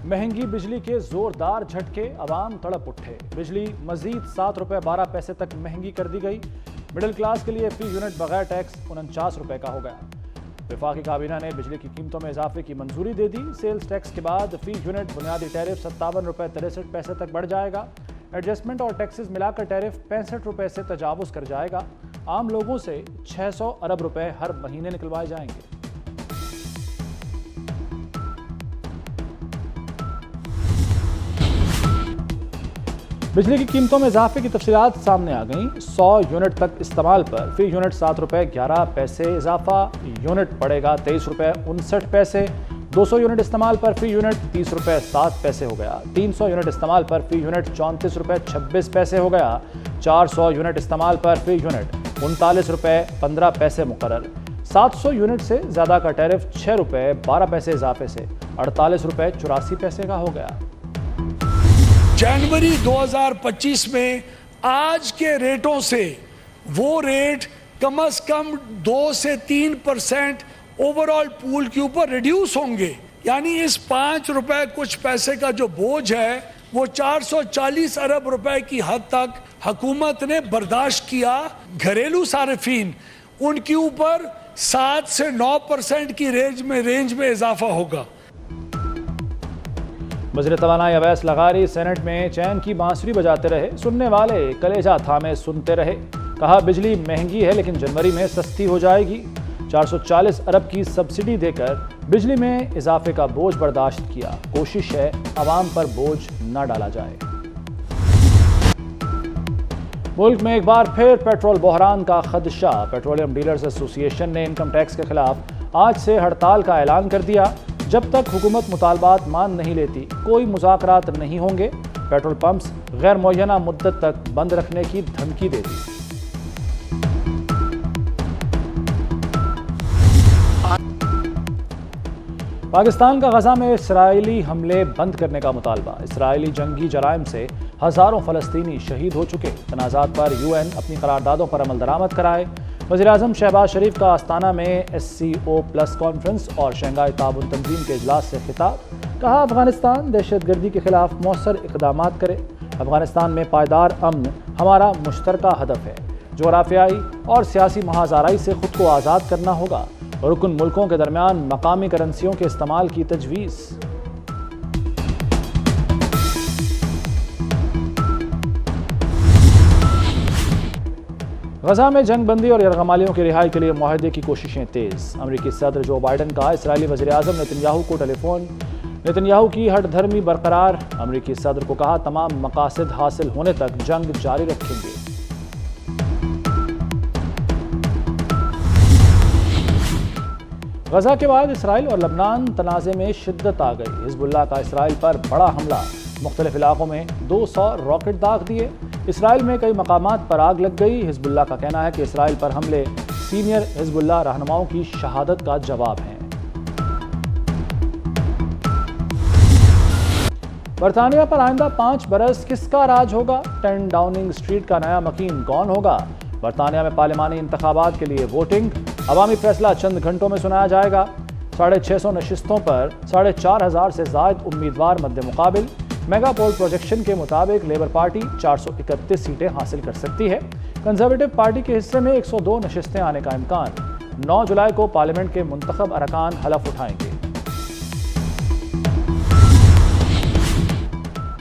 महंगी बिजली के जोरदार झटके, अवाम तड़प उठे। बिजली मजीद 7 रुपए 12 पैसे तक महंगी कर दी गई। मिडिल क्लास के लिए फी यूनिट बगैर टैक्स 49 रुपए का हो गया। वफाकी काबीना ने बिजली की कीमतों में इजाफे की मंजूरी दे दी। सेल्स टैक्स के बाद फी यूनिट बुनियादी टैरिफ 57 रुपए 63 पैसे तक बढ़ जाएगा। एडजस्टमेंट और टैक्सेस मिलाकर टैरिफ 65 रुपए से तजावुज कर जाएगा। आम लोगों से 600 अरब रुपए हर महीने निकलवाए जाएंगे। बिजली की कीमतों में इजाफे की तफसीलात सामने आ गईं। 100 यूनिट तक इस्तेमाल पर फी यूनिट 7 रुपए 11 पैसे इजाफा, यूनिट पड़ेगा 23 रुपए 59 पैसे। 200 यूनिट इस्तेमाल पर फी यूनिट 30 रुपए 7 पैसे हो गया। 300 यूनिट इस्तेमाल पर फी यूनिट 34 रुपए 26 पैसे हो गया। 400 यूनिट इस्तेमाल पर फी यूनिट 39 रुपए 15 पैसे मुकर्रर। 700 यूनिट से ज्यादा का टैरिफ 6 रुपए 12 पैसे इजाफे से 48 रुपए 84 पैसे का हो गया। जनवरी 2025 में आज के रेटों से वो रेट कम से कम 2 से 3% ओवरऑल पूल के ऊपर रिड्यूस होंगे। यानी इस 5 रुपए कुछ पैसे का जो बोझ है वो 440 अरब रुपए की हद तक हुकूमत ने बर्दाश्त किया। घरेलू सारिफीन उनके ऊपर 7 से 9% की रेंज में इजाफा होगा। वज़ीर तवानाई अवैस लगारी सेनेट में चैन की बांसुरी बजाते रहे। सुनने वाले कलेजा थामे सुनते रहे। कहा बिजली महंगी है लेकिन जनवरी में सस्ती हो जाएगी। 440 अरब की सब्सिडी देकर बिजली में इजाफे का बोझ बर्दाश्त किया। कोशिश है आवाम पर बोझ न डाला जाए। मुल्क में एक बार फिर पेट्रोल बहरान का खदशा। पेट्रोलियम डीलर्स एसोसिएशन ने इनकम टैक्स के खिलाफ आज से हड़ताल का ऐलान कर दिया। जब तक हुकूमत मुतालबात मान नहीं लेती कोई मुज़ाकरात नहीं होंगे। पेट्रोल पंप्स गैर मुअय्यना मुद्दत तक बंद रखने की धमकी दे दी। पाकिस्तान का गजा में इसराइली हमले बंद करने का मुतालबा। इसराइली जंगी जराइम से हजारों फलस्तीनी शहीद हो चुके। तनाज़ात पर UN अपनी करारदादों पर अमल दरामद कराए। वज़ीर-ए-आज़म शहबाज शरीफ का आस्ताना में SCO+ कॉन्फ्रेंस और शंघाई ताउन तंजीम के इजलास से खिताब। कहा अफगानिस्तान दहशतगर्दी के खिलाफ मौसर इक़दामात करे। अफगानिस्तान में पायदार अमन हमारा मुश्तरका हदफ है। जोग्राफियाई और सियासी महाज़ाराई से खुद को आज़ाद करना होगा। रुकन मुल्कों के दरमियान मकामी करेंसियों के इस्तेमाल की तजवीज़। गजा में जंग बंदी और यरगमालियों की रिहाई के लिए मुआहदे की कोशिशें तेज। अमरीकी सदर जो बाइडन का इसराइली वज़ीर-ए-आज़म नेतन्याहू को टेलीफोन। नेतन्याहू की हठधर्मी बरकरार। अमरीकी सदर को कहा तमाम मकासद हासिल होने तक जंग जारी रखेंगे। गजा के बाद इसराइल और लबनान तनाज़े में शिद्दत आ गई। हिज़्बुल्लाह का इसराइल पर बड़ा हमला। मुख्तलिफ इलाकों में 200 रॉकेट दाग दिए। इसराइल में कई मकामात पर आग लग गई। हिज़्बुल्लाह का कहना है कि इसराइल पर हमले सीनियर हिज़्बुल्लाह रहनुमाओं की शहादत का जवाब हैं। बरतानिया पर आइंदा 5 बरस किसका राज होगा? 10 डाउनिंग स्ट्रीट का नया मकीन कौन होगा? बरतानिया में पार्लिमानी इंतखाबात के लिए वोटिंग। अवामी फैसला चंद घंटों में सुनाया जाएगा। 650 नशिस्तों पर 4500 से ज़ायद उम्मीदवार मद्दे मुकाबिल। मेगा पोल प्रोजेक्शन के मुताबिक लेबर पार्टी 431 सीटें हासिल कर सकती है। कंजर्वेटिव पार्टी के हिस्से में 102 नशिस्तें आने का इम्कान। 9 जुलाई को पार्लियामेंट के मुंतखब अरकान हलफ उठाएंगे।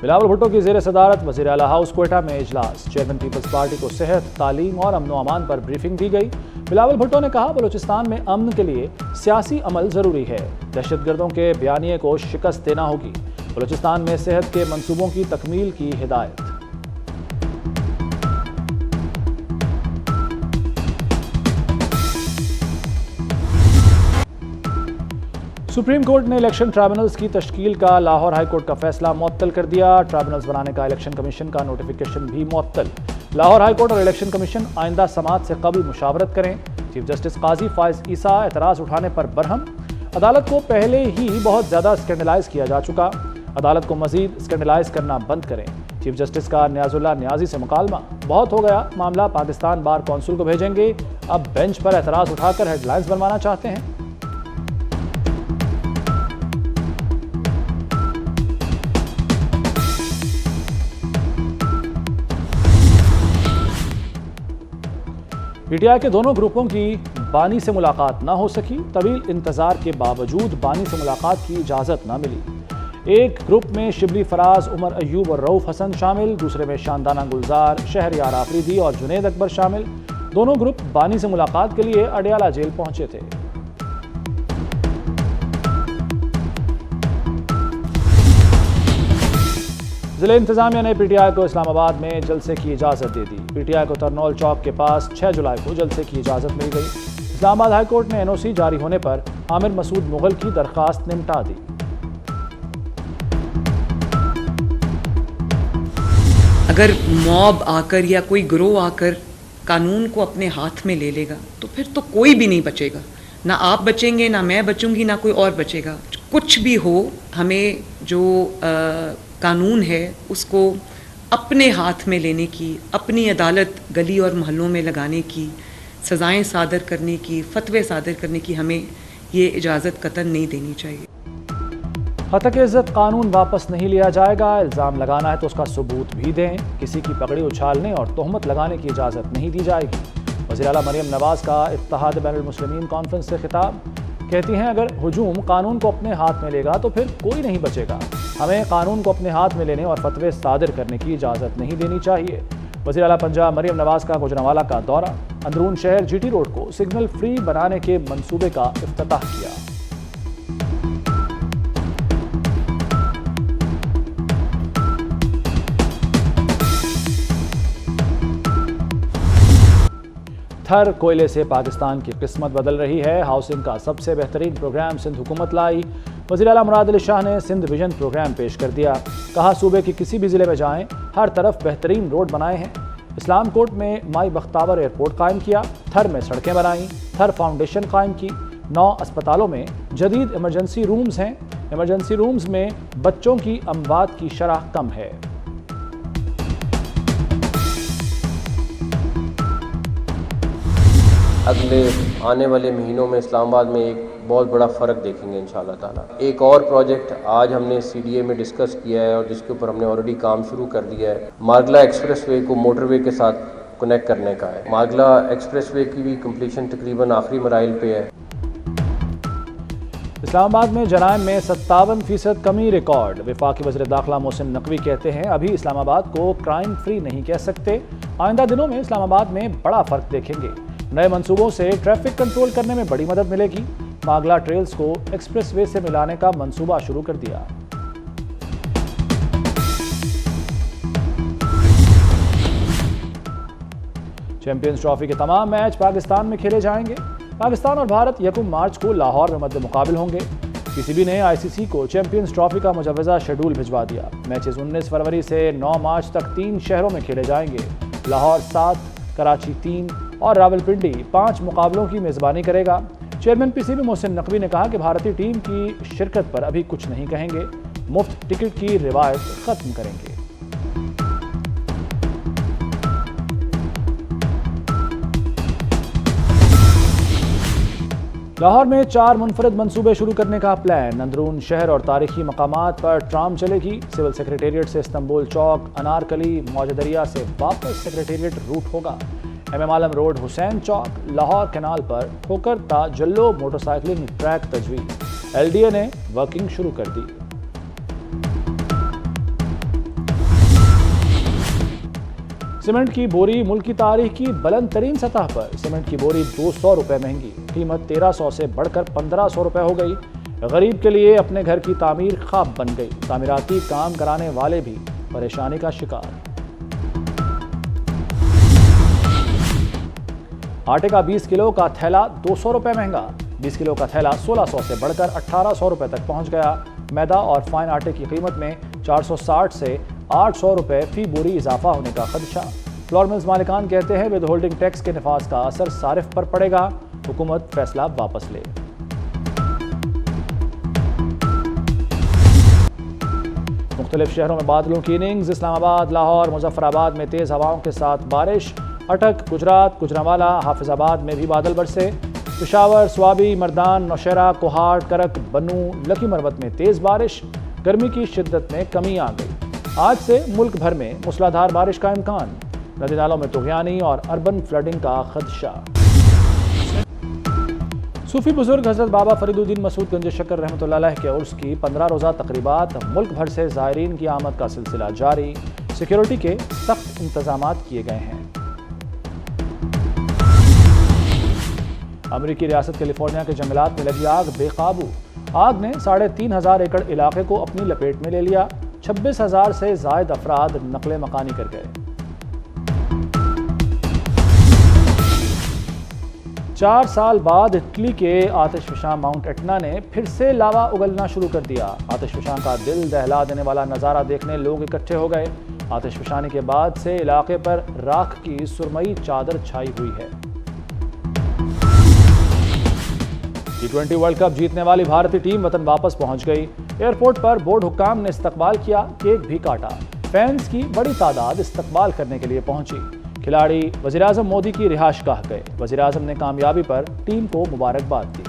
बिलावल भुट्टो की ज़ेर सदारत वज़ीर आला हाउस क्वेटा में इजलास। चेयरमैन पीपल्स पार्टी को सेहत, तालीम और अमन व अमान पर ब्रीफिंग दी गई। बिलावल भुट्टो ने कहा बलूचिस्तान में अमन के लिए सियासी अमल ज़रूरी है। दहशतगर्दों के बयानिए को शिकस्त देना होगी। बलूचिस्तान में सेहत के मंसूबों की तकमील की हिदायत। सुप्रीम कोर्ट ने इलेक्शन ट्राइब्यूनल्स की तश्कील का लाहौर हाई कोर्ट का फैसला मुअत्तल कर दिया। ट्राइब्यूनल्स बनाने का इलेक्शन कमीशन का नोटिफिकेशन भी मुअत्तल। लाहौर हाई कोर्ट और इलेक्शन कमीशन आइंदा समाअत से कबल मुशावरत करें। चीफ जस्टिस काजी फायज ईसा एतराज़ उठाने पर बरहम। अदालत को पहले ही बहुत ज़्यादा स्कैंडलाइज किया जा चुका। अदालत को मजीद स्कैंडलाइज करना बंद करें। चीफ जस्टिस का नियाजुल्लाह नियाजी से मुकालमा। बहुत हो गया, मामला पाकिस्तान बार कौंसिल को भेजेंगे। अब बेंच पर एतराज़ उठाकर हेडलाइंस बनवाना चाहते हैं। पीटीआई के दोनों ग्रुपों की बानी से मुलाकात न हो सकी। तवील इंतजार के बावजूद बानी से मुलाकात की इजाज़त न मिली। एक ग्रुप में शिबली फराज, उमर अयूब और रऊफ हसन शामिल, दूसरे में शानदाना गुलजार, शहरयार आफरीदी और जुनेद अकबर शामिल। दोनों ग्रुप बानी से मुलाकात के लिए अडयाला जेल पहुंचे थे। जिला इंतजामिया ने पीटीआई को इस्लामाबाद में जलसे की इजाज़त दे दी। पीटीआई को तरनौल चौक के पास 6 जुलाई को जलसे की इजाज़त मिल गई। इस्लामाबाद हाईकोर्ट ने एनओसी जारी होने पर आमिर मसूद मुगल की दरख्वास्त निपटा दी। अगर मॉब आकर या कोई गिरोह आकर कानून को अपने हाथ में ले लेगा तो फिर तो कोई भी नहीं बचेगा। ना आप बचेंगे, ना मैं बचूंगी, ना कोई और बचेगा। कुछ भी हो, हमें जो कानून है उसको अपने हाथ में लेने की, अपनी अदालत गली और मोहल्लों में लगाने की, सज़ाएं सादर करने की, फतवे सादर करने की हमें ये इजाज़त कतई नहीं देनी चाहिए। हतक इज़्ज़त कानून वापस नहीं लिया जाएगा। इल्ज़ाम लगाना है तो उसका सबूत भी दें। किसी की पगड़ी उछालने और तोहमत लगाने की इजाज़त नहीं दी जाएगी। वज़ीर आला मरियम नवाज़ का इत्तेहाद बैनुल मुस्लिमीन कॉन्फ्रेंस से खिताब। कहती हैं, अगर हुजूम कानून को अपने हाथ में लेगा तो फिर कोई नहीं बचेगा। हमें कानून को अपने हाथ में लेने और फतवे सादर करने की इजाज़त नहीं देनी चाहिए। वज़ीर आला पंजाब मरियम नवाज़ का गुजरांवाला का दौरा। अंदरून शहर जीटी रोड को सिग्नल फ्री बनाने के मंसूबे का इफ्तिताह किया। थर कोयले से पाकिस्तान की किस्मत बदल रही है। हाउसिंग का सबसे बेहतरीन प्रोग्राम सिंध हुकूमत लाई। वज़ीर आला मुराद अली शाह ने सिंध विजन प्रोग्राम पेश कर दिया। कहा, सूबे के किसी भी ज़िले में जाएं, हर तरफ बेहतरीन रोड बनाए हैं। इस्लाम कोट में माई बख्तावर एयरपोर्ट कायम किया। थर में सड़कें बनाई। थर फाउंडेशन कायम की। 9 अस्पतालों में जदीद इमरजेंसी रूम्स हैं। इमरजेंसी रूम्स में बच्चों की अमवात की शरह कम है। अगले आने वाले महीनों में इस्लामाबाद में एक बहुत बड़ा फ़र्क देखेंगे इंशाअल्लाह ताला। एक और प्रोजेक्ट आज हमने CDA में डिस्कस किया है और जिसके ऊपर हमने ऑलरेडी काम शुरू कर दिया है। मारगला एक्सप्रेसवे को मोटरवे के साथ कनेक्ट करने का है। मारगला एक्सप्रेसवे की भी कंप्लीशन तकरीबन आखिरी मराइल पे है। इस्लामाबाद में जराइम में 57% कमी रिकॉर्ड। वफाकी वज़ीर दाखिला मोहसिन नकवी कहते हैं, अभी इस्लामाबाद को क्राइम फ्री नहीं कह सकते। आइंदा दिनों में इस्लामाबाद में बड़ा फ़र्क देखेंगे। नए मंसूबों से ट्रैफिक कंट्रोल करने में बड़ी मदद मिलेगी। मागला ट्रेल्स को एक्सप्रेसवे से मिलाने का मंसूबा शुरू कर दिया। चैंपियंस ट्रॉफी के तमाम मैच पाकिस्तान में खेले जाएंगे। पाकिस्तान और भारत 1 मार्च को लाहौर में मद्दे मुकाबिल होंगे। पीसीबी ने ICC को चैंपियंस ट्रॉफी का मुजव्वज़ा शेड्यूल भिजवा दिया। मैचेस 19 फरवरी से 9 मार्च तक 3 शहरों में खेले जाएंगे। लाहौर 7, कराची 3 और रावलपिंडी 5 मुकाबलों की मेज़बानी करेगा। चेयरमैन पीसीबी मोहसिन नकवी ने कहा कि भारतीय टीम की शिरकत पर अभी कुछ नहीं कहेंगे। मुफ्त टिकट की रिवायत ख़त्म करेंगे। लाहौर में 4 मुनफरद मंसूबे शुरू करने का प्लान। अंदरून शहर और तारीखी मकामात पर ट्राम चलेगी। सिविल सेक्रेटेरिएट से इस्तंबुल चौक, अनारकली, मौजदरिया से वापस सेक्रेटेरिएट रूट होगा। MM आलम रोड, हुसैन चौक, लाहौर कैनाल पर होकर ता जल्लो मोटरसाइकिलिंग ट्रैक तजवीज़। LDA ने वर्किंग शुरू कर दी। सीमेंट की बोरी मुल्क की तारीख की बुलंद तरीन सतह पर। सीमेंट की बोरी 200 रुपये महंगी। कीमत 1300 से बढ़कर 1500 रुपये हो गई। गरीब के लिए अपने घर की तामीर ख्वाब बन गई। तामीराती काम कराने वाले भी परेशानी का शिकार। आटे का 20 किलो का थैला 200 रुपये महंगा। 20 किलो का थैला 1600 से बढ़कर 1800 रुपये तक पहुंच गया। मैदा और फाइन आटे की कीमत में 460 से 800 रुपये फी बोरी इजाफा होने का खदशा। फ्लोर मिल्स मालिकान कहते हैं, विद होल्डिंग टैक्स के नफाज का असर सारिफ पर पड़ेगा। हुकूमत फैसला वापस ले। मुख्तलिफ शहरों में बादलों की इनिंग्स। इस्लामाबाद, लाहौर, मुजफ्फराबाद में तेज़ हवाओं के साथ बारिश। अटक, गुजरात, गुजरांवाला, हाफिजाबाद में भी बादल बरसे। पेशावर, स्वाबी, मर्दान, नौशहरा, कोहाट, करक, बनू, लकी मरवत में तेज़ बारिश। गर्मी की शिद्दत में कमी आ गई। आज से मुल्क भर में मूसलाधार बारिश का इम्कान। नदी नालों में तुग़यानी और अर्बन फ्लडिंग का खदशा। सूफी बुजुर्ग हज़रत बाबा फरीदुद्दीन मसूद गंज शक्कर रहमतुल्लाह अलैह के उर्स की 15 रोज़ा तकरीबात, मुल्क भर से ज़ायरीन की आमद का सिलसिला जारी। सिक्योरिटी के सख्त इंतजामात किए गए हैं। अमेरिकी रियासत कैलिफोर्निया के जंगलात में लगी आग बेकाबू। आग ने 3,500 एकड़ इलाके को अपनी लपेट में ले लिया। 26,000 से ज़ायद अफराद नकले मकानी कर गए। 4 साल बाद इटली के आतिशफशां माउंट एटना ने फिर से लावा उगलना शुरू कर दिया। आतिशफशां का दिल दहला देने वाला नज़ारा देखने लोग इकट्ठे हो गए। आतिशफशानी के बाद से इलाके पर राख की सुरमई चादर छाई हुई है। T20 वर्ल्ड कप जीतने वाली भारतीय टीम वतन वापस पहुंच गई। एयरपोर्ट पर बोर्ड हुक्काम ने इस्तकबाल किया, केक भी काटा। फैंस की बड़ी तादाद इस्तकबाल करने के लिए पहुंची। खिलाड़ी वज़ीर-ए-आज़म मोदी की रिहाइशगाह गए। वज़ीर-ए-आज़म ने कामयाबी पर टीम को मुबारकबाद दी।